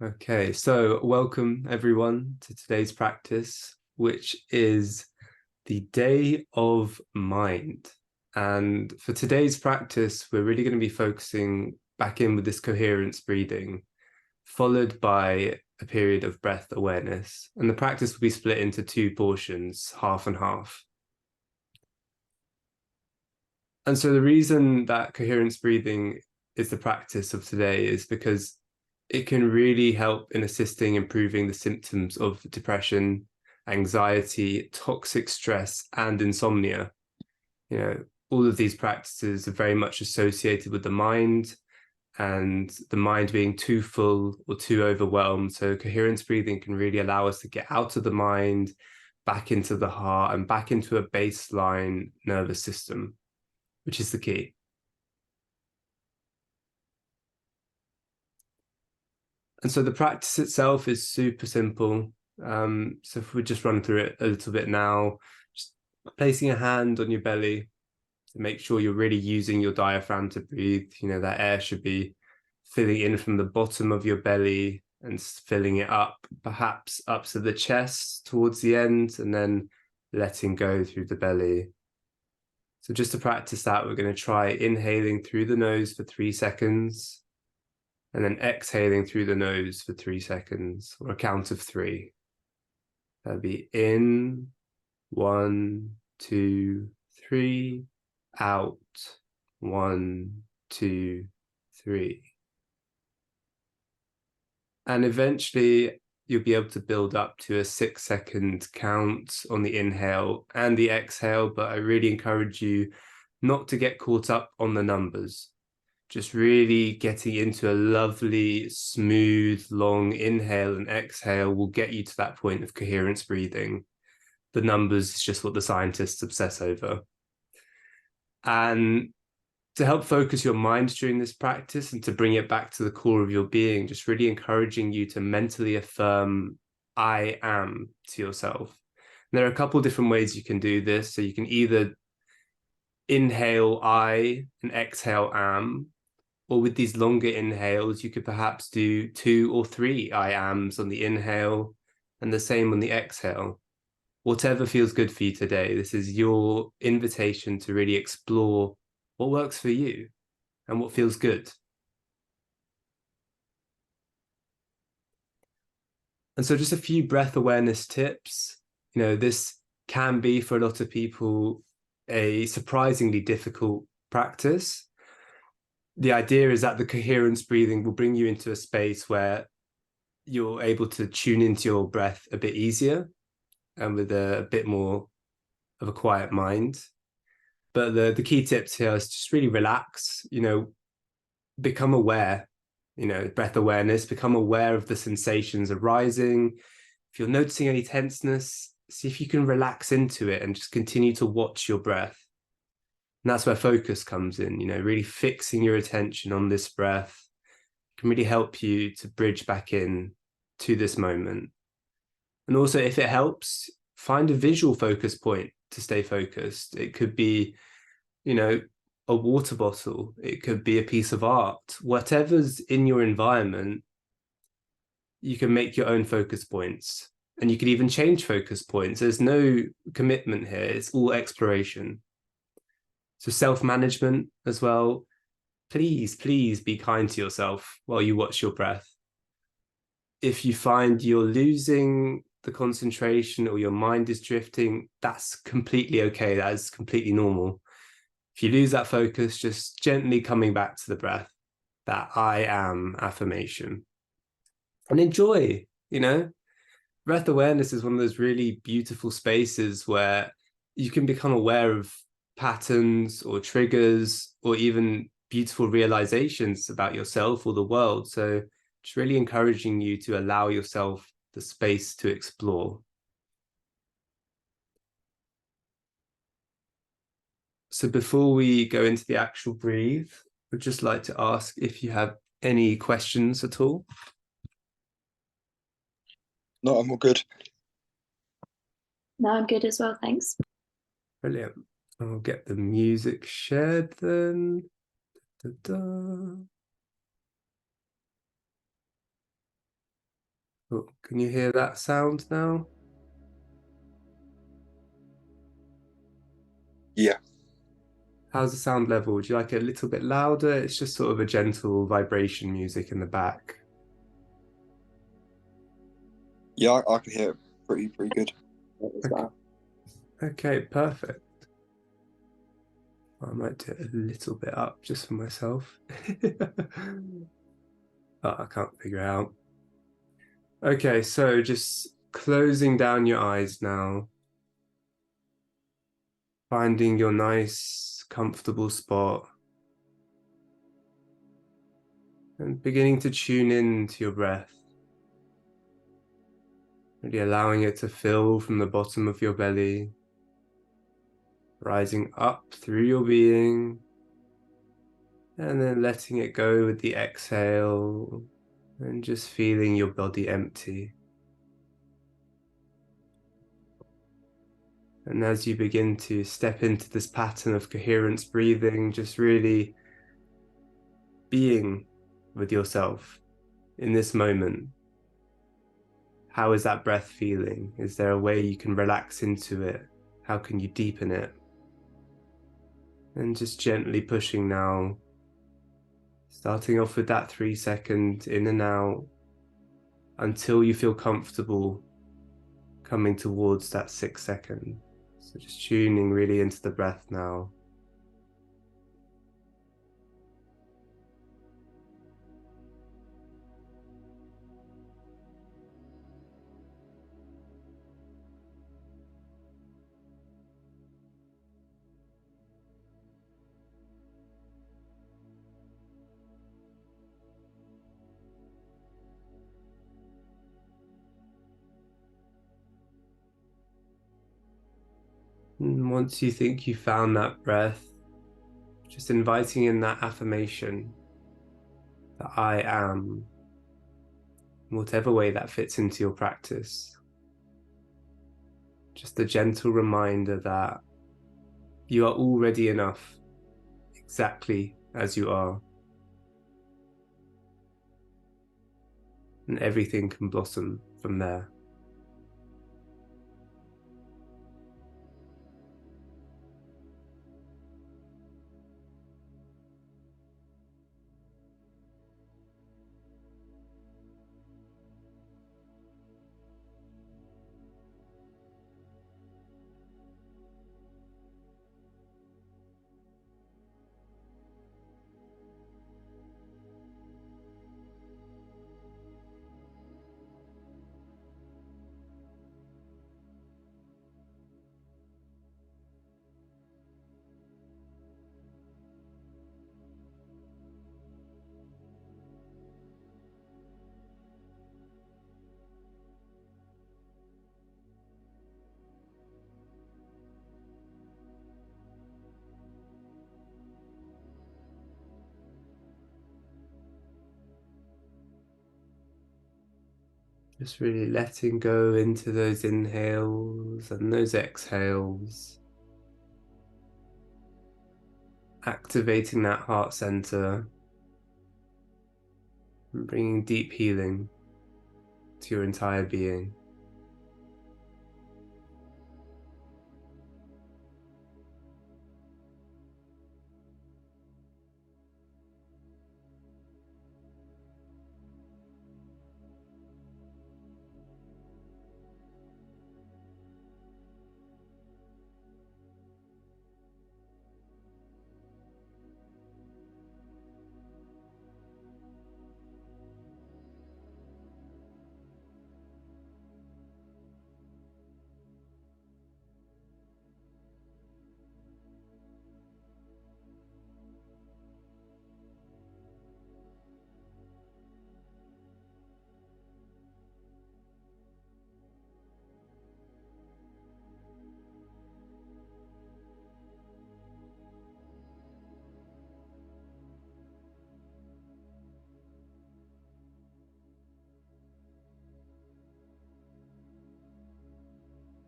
Okay, so welcome everyone to today's practice, which is the day of mind. And for today's practice, we're really going to be focusing back in with this coherence breathing, followed by a period of breath awareness. And the practice will be split into two portions, half and half. And so the reason that coherence breathing is the practice of today is because it can really help in assisting improving the symptoms of depression, anxiety, toxic stress, and insomnia. All of these practices are very much associated with the mind and the mind being too full or too overwhelmed. So coherence breathing can really allow us to get out of the mind, back into the heart, and back into a baseline nervous system, which is the key. And so the practice itself is super simple. So if we just run through it a little bit now, just placing a hand on your belly to make sure you're really using your diaphragm to breathe. That air should be filling in from the bottom of your belly and filling it up, perhaps up to the chest towards the end, and then letting go through the belly. So just to practice that, we're going to try inhaling through the nose for 3 seconds. And then exhaling through the nose for 3 seconds, or a count of 3. That'll be in, 1, 2, 3, out, 1, 2, 3. And eventually you'll be able to build up to a 6-second count on the inhale and the exhale, but I really encourage you not to get caught up on the numbers. Just really getting into a lovely, smooth, long inhale and exhale will get you to that point of coherence breathing. The numbers is just what the scientists obsess over. And to help focus your mind during this practice and to bring it back to the core of your being, just really encouraging you to mentally affirm, I am, to yourself. And there are a couple different ways you can do this. So you can either inhale I and exhale am, or with these longer inhales, you could perhaps do 2 or 3 I ams on the inhale and the same on the exhale. Whatever feels good for you today, this is your invitation to really explore what works for you and what feels good. And so just a few breath awareness tips. This can be for a lot of people a surprisingly difficult practice. The idea is that the coherence breathing will bring you into a space where you're able to tune into your breath a bit easier and with a bit more of a quiet mind. But the key tips here is just really relax, become aware, breath awareness, become aware of the sensations arising. If you're noticing any tenseness, see if you can relax into it and just continue to watch your breath. And that's where focus comes in, really fixing your attention on this breath can really help you to bridge back in to this moment. And also, if it helps, find a visual focus point to stay focused. It could be, a water bottle. It could be a piece of art. Whatever's in your environment, you can make your own focus points. And you could even change focus points. There's no commitment here. It's all exploration. So self-management as well. Please be kind to yourself while you watch your breath. If you find you're losing the concentration or your mind is drifting, that's completely okay. That is completely normal. If you lose that focus, just gently coming back to the breath, that I am affirmation. And enjoy, breath awareness is one of those really beautiful spaces where you can become aware of patterns or triggers or even beautiful realizations about yourself or the world. So just really encouraging you to allow yourself the space to explore. So before we go into the actual breathe, I'd just like to ask if you have any questions at all. No, I'm all good. No, I'm good as well, thanks. Brilliant. I'll get the music shared then. Da-da. Cool. Can you hear that sound now? Yeah. How's the sound level? Would you like it a little bit louder? It's just sort of a gentle vibration music in the back. Yeah, I can hear it pretty good. Okay, okay, perfect. I might do it a little bit up just for myself. Oh, I can't figure out. Okay, so just closing down your eyes now, finding your nice, comfortable spot, and beginning to tune in to your breath, really allowing it to fill from the bottom of your belly, rising up through your being, and then letting it go with the exhale, and just feeling your body empty. And as you begin to step into this pattern of coherence breathing, just really being with yourself in this moment. How is that breath feeling? Is there a way you can relax into it? How can you deepen it? And just gently pushing now, starting off with that 3 second in and out until you feel comfortable coming towards that 6 second. So just tuning really into the breath now. And once you think you found that breath, just inviting in that affirmation that I am, whatever way that fits into your practice. Just a gentle reminder that you are already enough, exactly as you are, and everything can blossom from there. Just really letting go into those inhales and those exhales, activating that heart center and bringing deep healing to your entire being.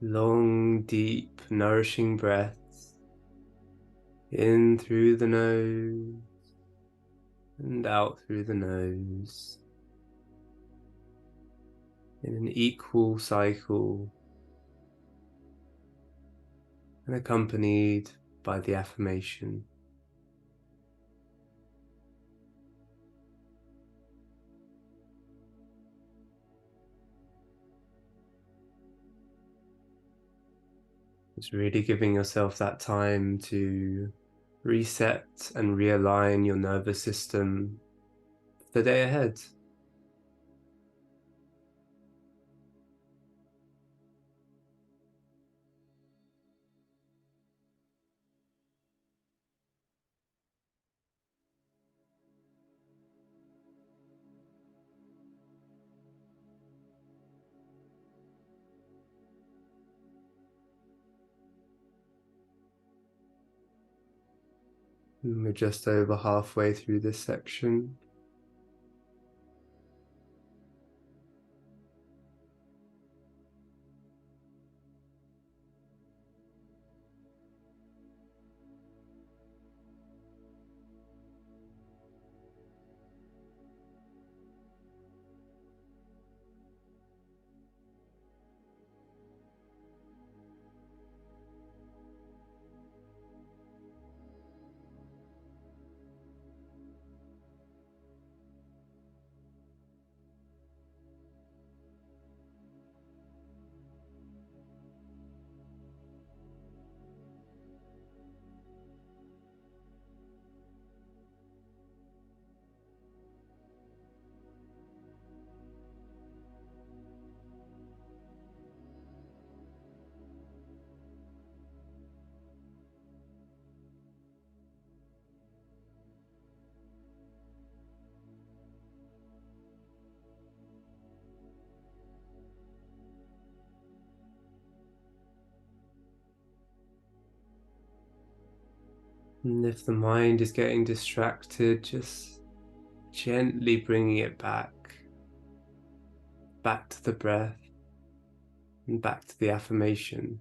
Long, deep, nourishing breaths in through the nose and out through the nose. in an equal cycle and accompanied by the affirmation. Just really giving yourself that time to reset and realign your nervous system for the day ahead. And we're just over halfway through this section. And if the mind is getting distracted, just gently bringing it back to the breath and back to the affirmation.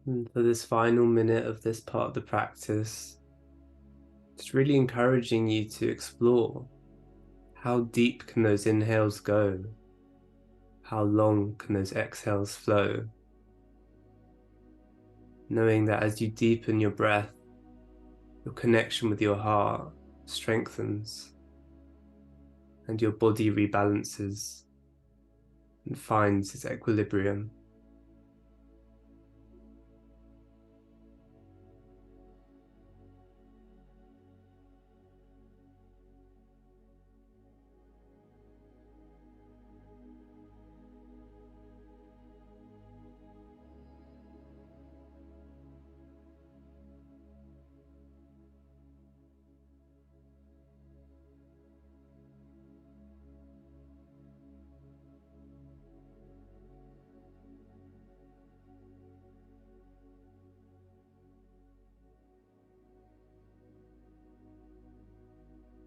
And for this final minute of this part of the practice, it's really encouraging you to explore how deep can those inhales go? How long can those exhales flow? Knowing that as you deepen your breath, your connection with your heart strengthens and your body rebalances and finds its equilibrium.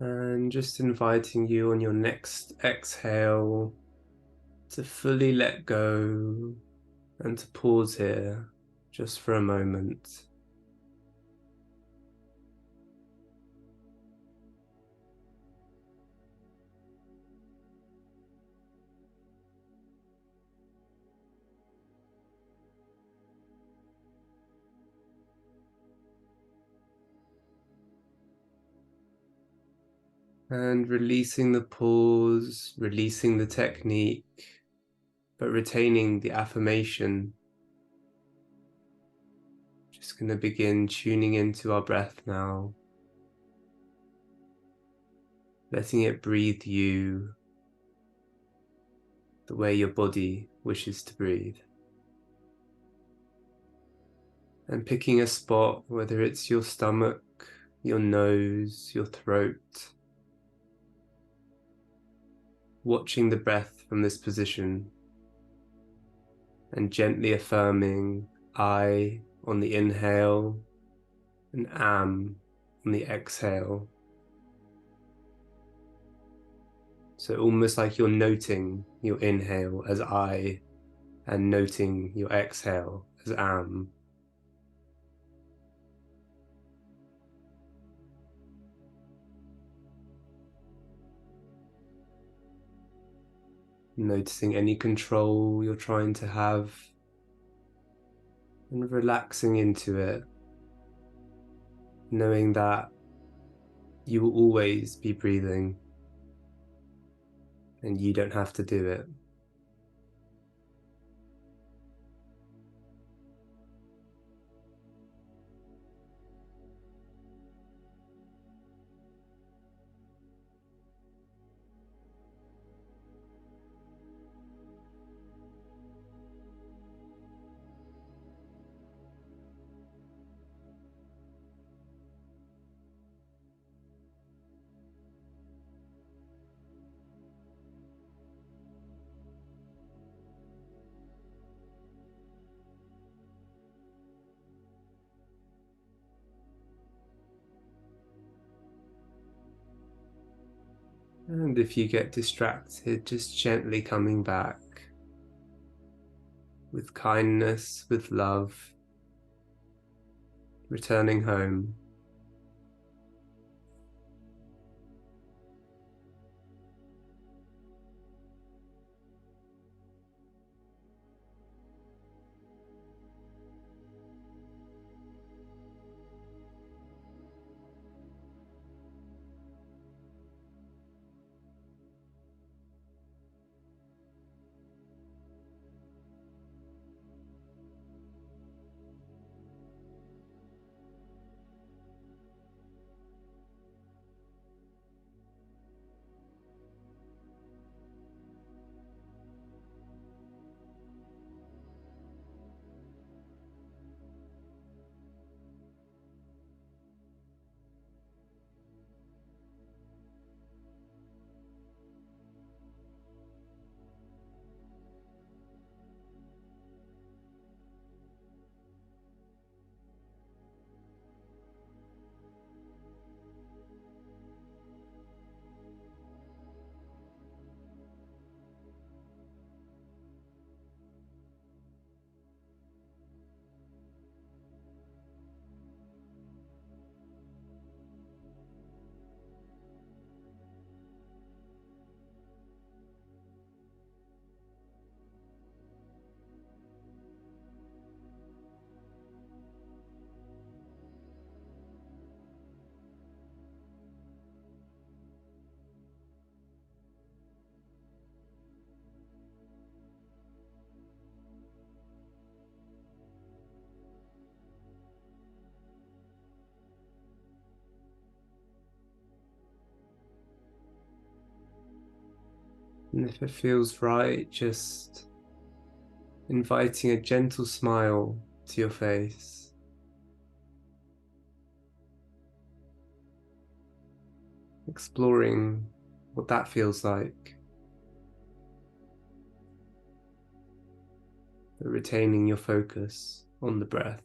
And just inviting you on your next exhale to fully let go and to pause here just for a moment. And releasing the pause, releasing the technique, but retaining the affirmation. Just going to begin tuning into our breath now, letting it breathe you the way your body wishes to breathe. And picking a spot, whether it's your stomach, your nose, your throat, watching the breath from this position and gently affirming I on the inhale and am on the exhale. So almost like you're noting your inhale as I and noting your exhale as am. Noticing any control you're trying to have and relaxing into it, knowing that you will always be breathing and you don't have to do it. And if you get distracted, just gently coming back with kindness, with love, returning home. And if it feels right, just inviting a gentle smile to your face. Exploring what that feels like, but retaining your focus on the breath.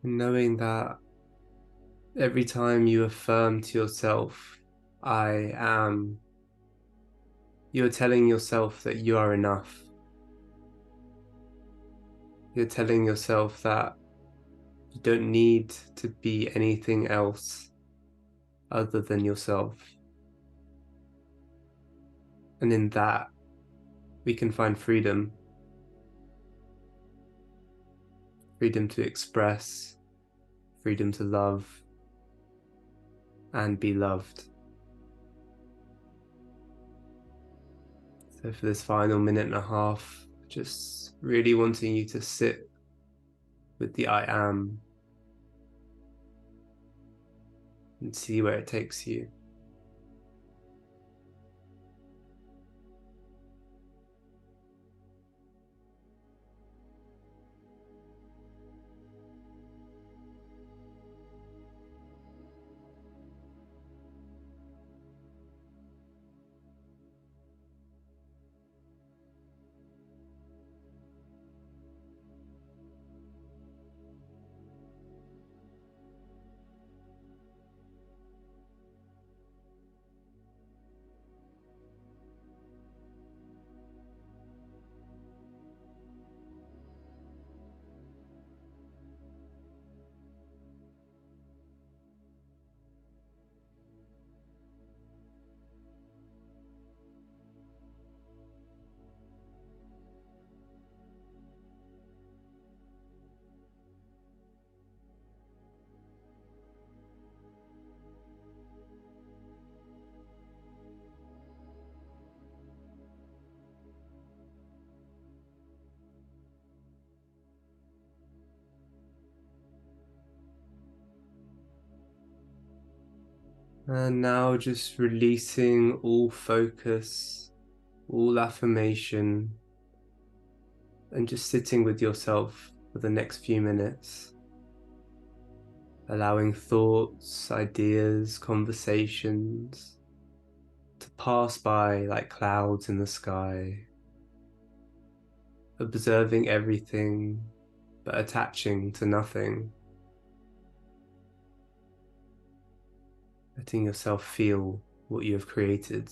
And knowing that every time you affirm to yourself, I am, you're telling yourself that you are enough. You're telling yourself that you don't need to be anything else other than yourself. And in that, we can find freedom. Freedom to express, freedom to love, and be loved. So for this final minute and a half, just really wanting you to sit with the I am and see where it takes you. And now just releasing all focus, all affirmation, and just sitting with yourself for the next few minutes. Allowing thoughts, ideas, conversations to pass by like clouds in the sky. Observing everything, but attaching to nothing. Letting yourself feel what you have created.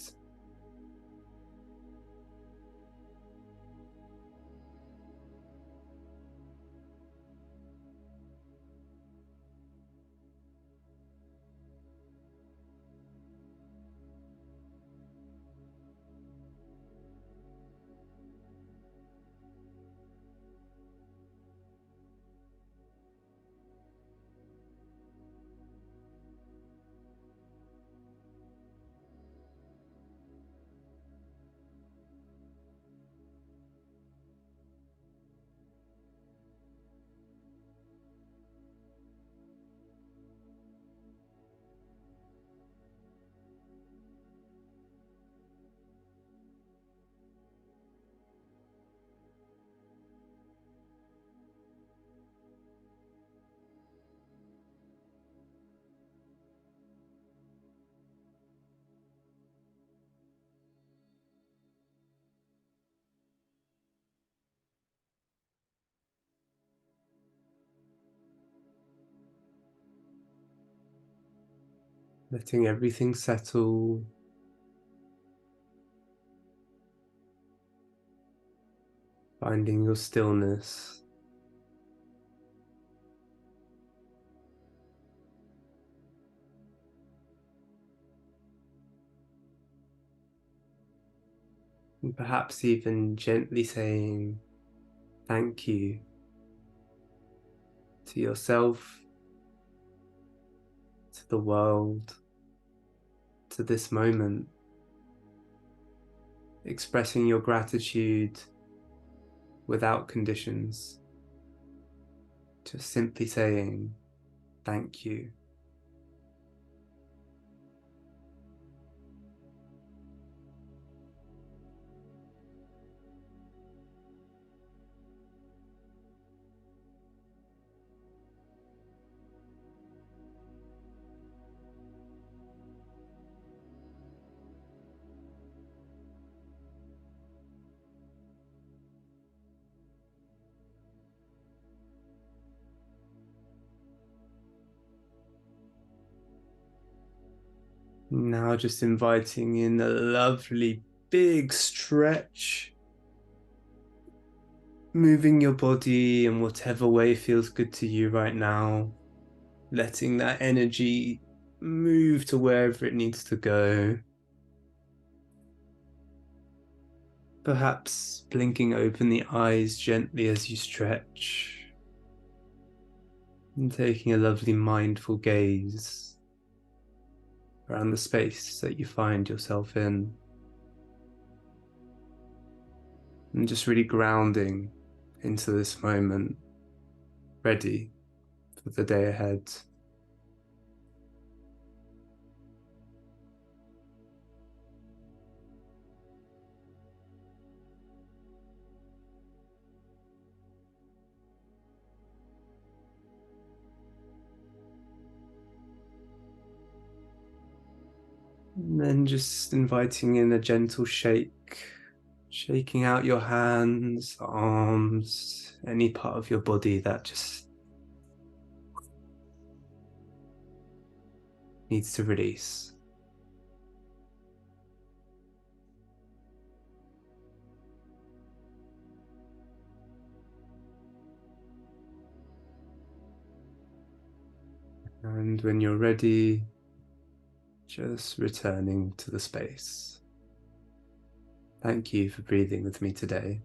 Letting everything settle. Finding your stillness. And perhaps even gently saying thank you to yourself, to the world, to this moment. Expressing your gratitude without conditions. Just simply saying thank you. Now just inviting in a lovely big stretch, moving your body in whatever way feels good to you right now, letting that energy move to wherever it needs to go. Perhaps blinking open the eyes gently as you stretch, and taking a lovely mindful gaze around the space that you find yourself in. And just really grounding into this moment, ready for the day ahead. And then just inviting in a gentle shake, shaking out your hands, arms, any part of your body that just needs to release. And when you're ready, just returning to the space. Thank you for breathing with me today.